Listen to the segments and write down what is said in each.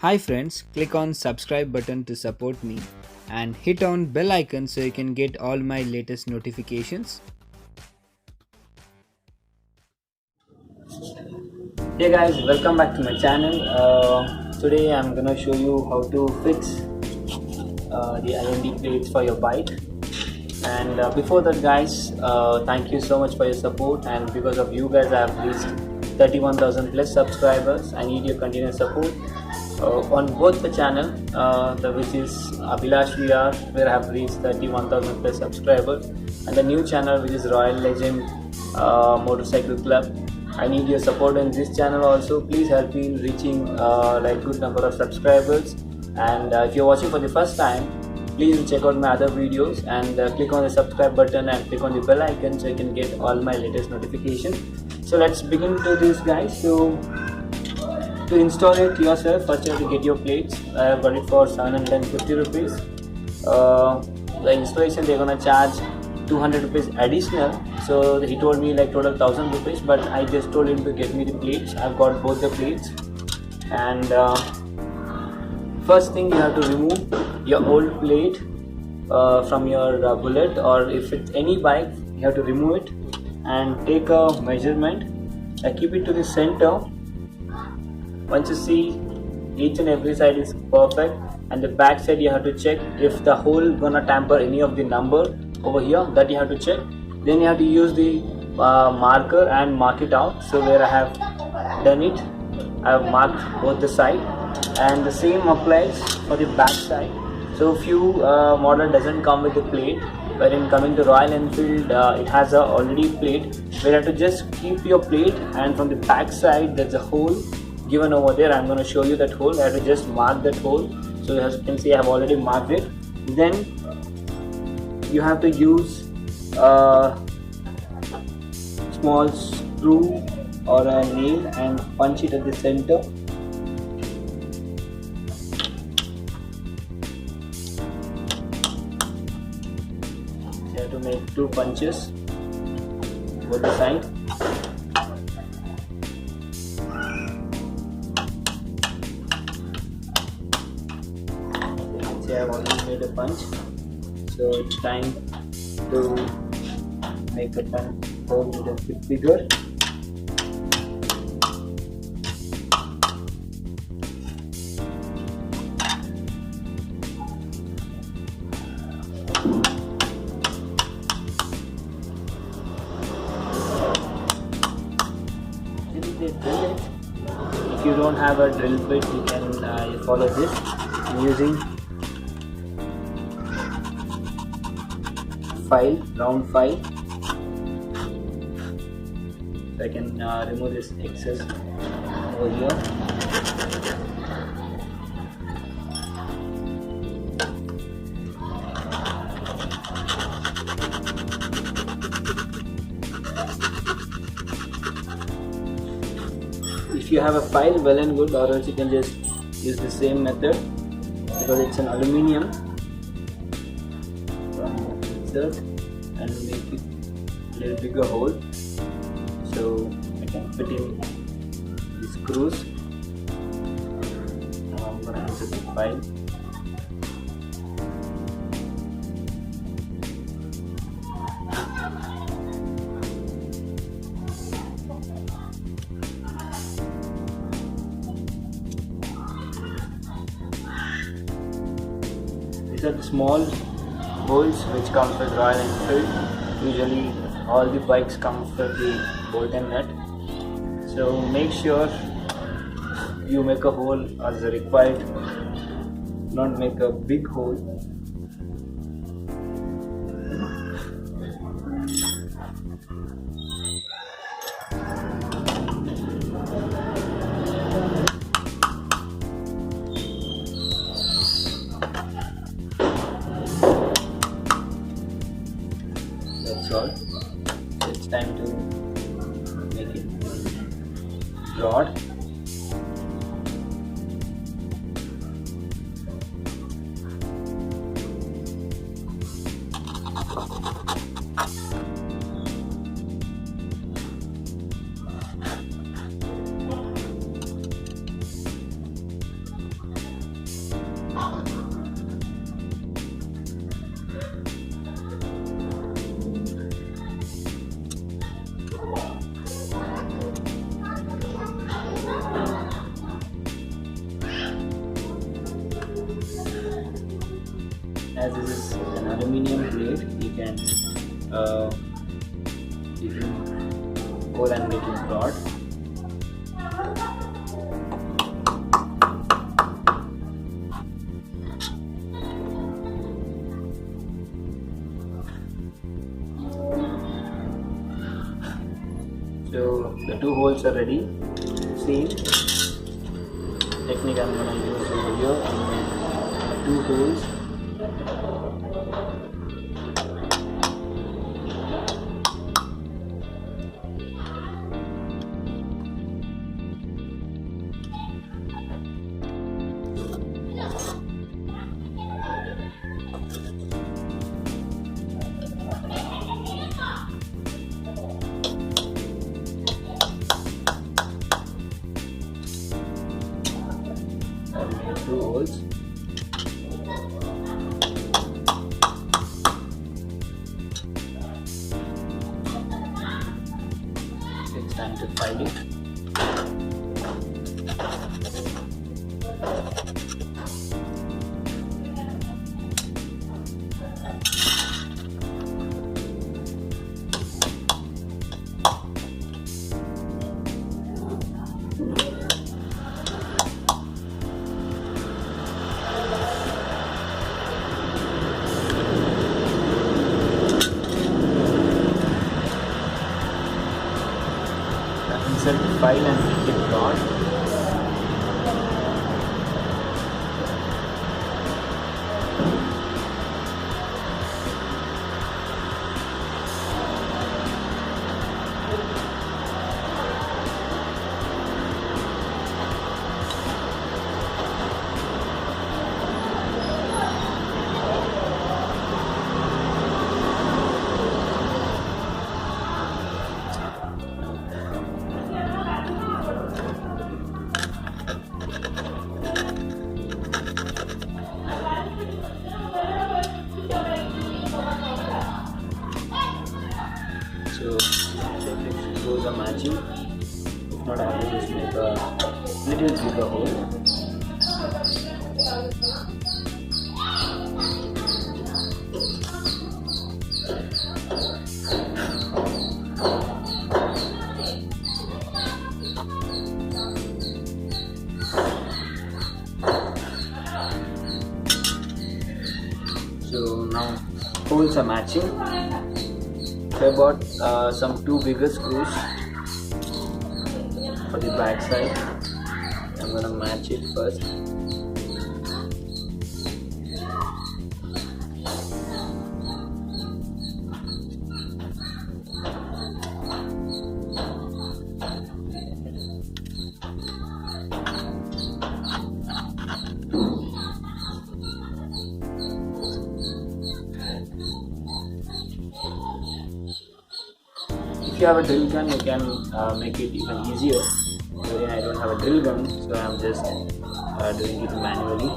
Hi friends, click on subscribe button to support me and hit on bell icon so you can get all my latest notifications. Hey guys, welcome back to my channel. Today I'm gonna show you how to fix the IND plates for your bike. And before that, guys, thank you so much for your support. And because of you guys, I have reached 31,000 plus subscribers. I need your continuous support on both the channel, which is Abhilash V R, where I have reached 31,000 plus subscribers, and the new channel, which is Royal Legend Motorcycle Club. I need your support in this channel also. Please help me in reaching like good number of subscribers. And if you're watching for the first time, please check out my other videos and click on the subscribe button and click on the bell icon so you can get all my latest notifications. So let's begin to this, guys. So to install it yourself, first you have to get your plates. I have got it for 750 rupees. The installation they're gonna charge 200 rupees additional, so he told me like total 1000 rupees, but I just told him to get me the plates. I've got both the plates. And first thing, you have to remove your old plate from your bullet, or if it's any bike, you have to remove it and take a measurement. Keep it to the center. Once you see each and every side is perfect, and the back side you have to check if the hole gonna tamper any of the number over here, that you have to check. Then you have to use the marker and mark it out. So where I have done it, I have marked both the side, and the same applies for the back side. So few model doesn't come with the plate, but in coming to Royal Enfield, it has a already plate where you have to just keep your plate, and from the back side there's a hole given over there. I'm going to show you that hole. I have to just mark that hole. So as you can see, I have already marked it. Then you have to use a small screw or a nail and punch it at the center. You have to make two punches both the side. I have already made a punch, so it's time to make a hole a little bit bigger. If you don't have a drill bit, you can follow this using round file. So I can remove this excess over here. If you have a file, well and good, or else you can just use the same method, because it's an aluminium. And make it a little bigger hole, so I can fit in the screws. Now I'm going to insert the file. These are the small bolts which comes with Royal Enfield. Usually all the bikes come with the bolt and nut, so make sure you make a hole as required, not make a big hole. That's all. It's time to make it broad. can hold and make it broad. So the two holes are ready. Same technique I'm gonna use over here. I'm gonna make 2 holes. Two holes. It's time to file it. Insert the file and make it broad. So check if those are matching. If not, I will just make a little bigger hole. So now holes are matching. So I bought some 2 bigger screws for the back side. I'm gonna match it first. If you have a drill gun, you can make it even easier. But I don't have a drill gun, so I'm just doing it manually.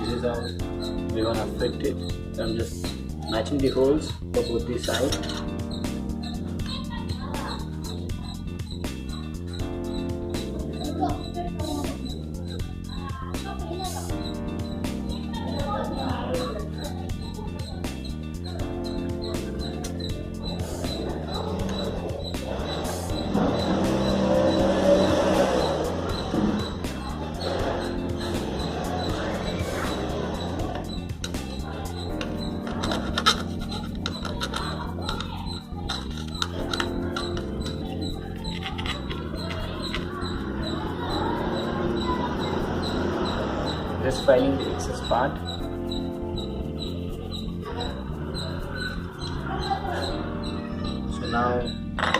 This is how we're gonna fit it. So I'm just matching the holes for both the sides. Just filing the excess part. So now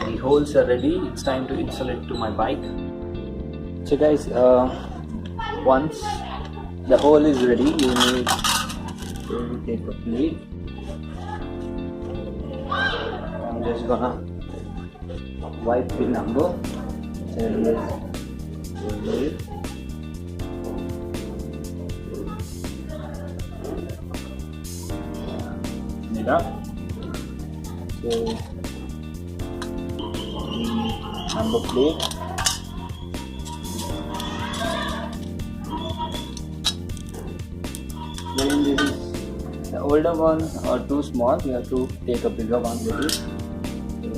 the holes are ready. It's time to install it to my bike. So guys, once the hole is ready, you need to take a plate. I'm just gonna wipe the number. here. It up. So the number plate. When this is the older one or too small, you have to take a bigger one with it. So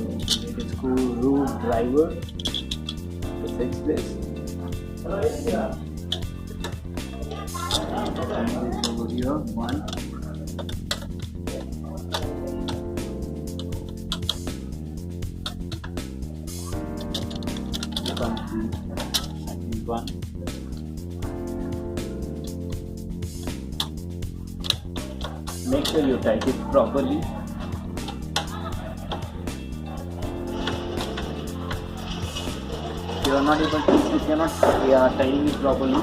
it is screwdriver to fix this. And this over here, one. Come to second one. Make sure you tight it properly. If you are not able to, if you are not tying it properly,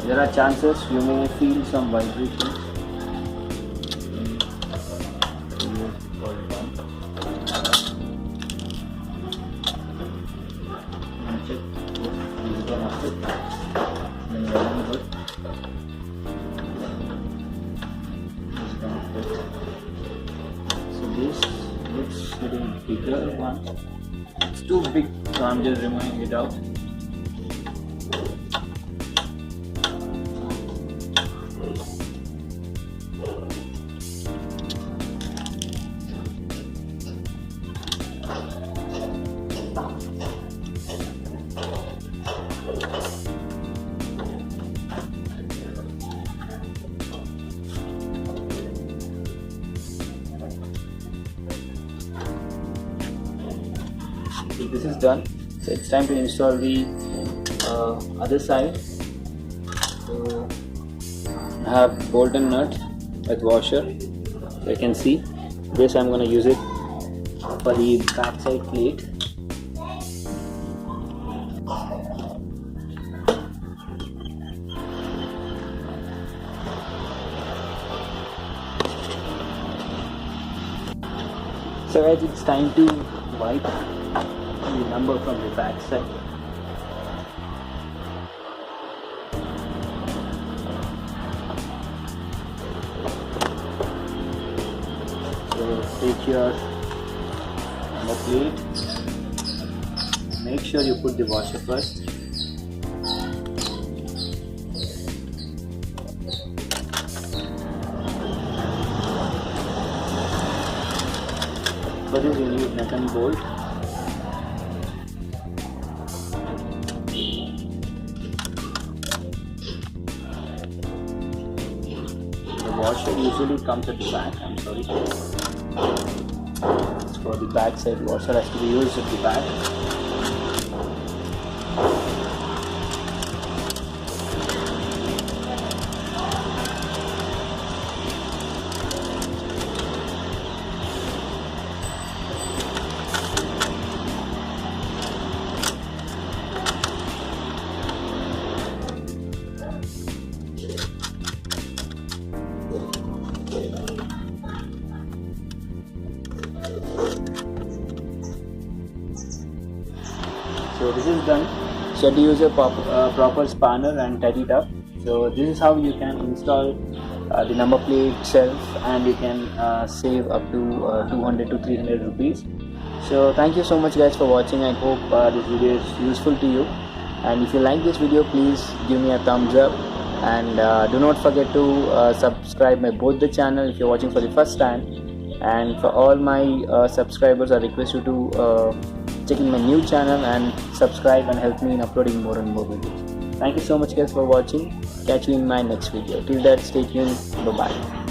there are chances you may feel some vibrations. So this looks little bigger one. It's too big, so I'm just removing it out. So this is done. So it's time to install the other side. So I have bolt and nut with washer. So you can see this. I'm going to use it for the backside plate. So guys, it's time to wipe the number from the back side. So take your number plate. Make sure you put the washer first. For this you need nut and bolt. The washer usually comes at the back. I'm sorry. It's for the back side. Washer has to be used at the back. So this is done. So you have to use a proper spanner and tidy it up. So this is how you can install the number plate itself, and you can save up to 200 to 300 rupees. So thank you so much guys for watching. I hope this video is useful to you, and if you like this video, please give me a thumbs up, and do not forget to subscribe my both the channel if you're watching for the first time. And for all my subscribers, I request you to check in my new channel and subscribe and help me in uploading more and more videos. Thank you so much guys for watching. Catch you in my next video. Till that, stay tuned. Bye bye.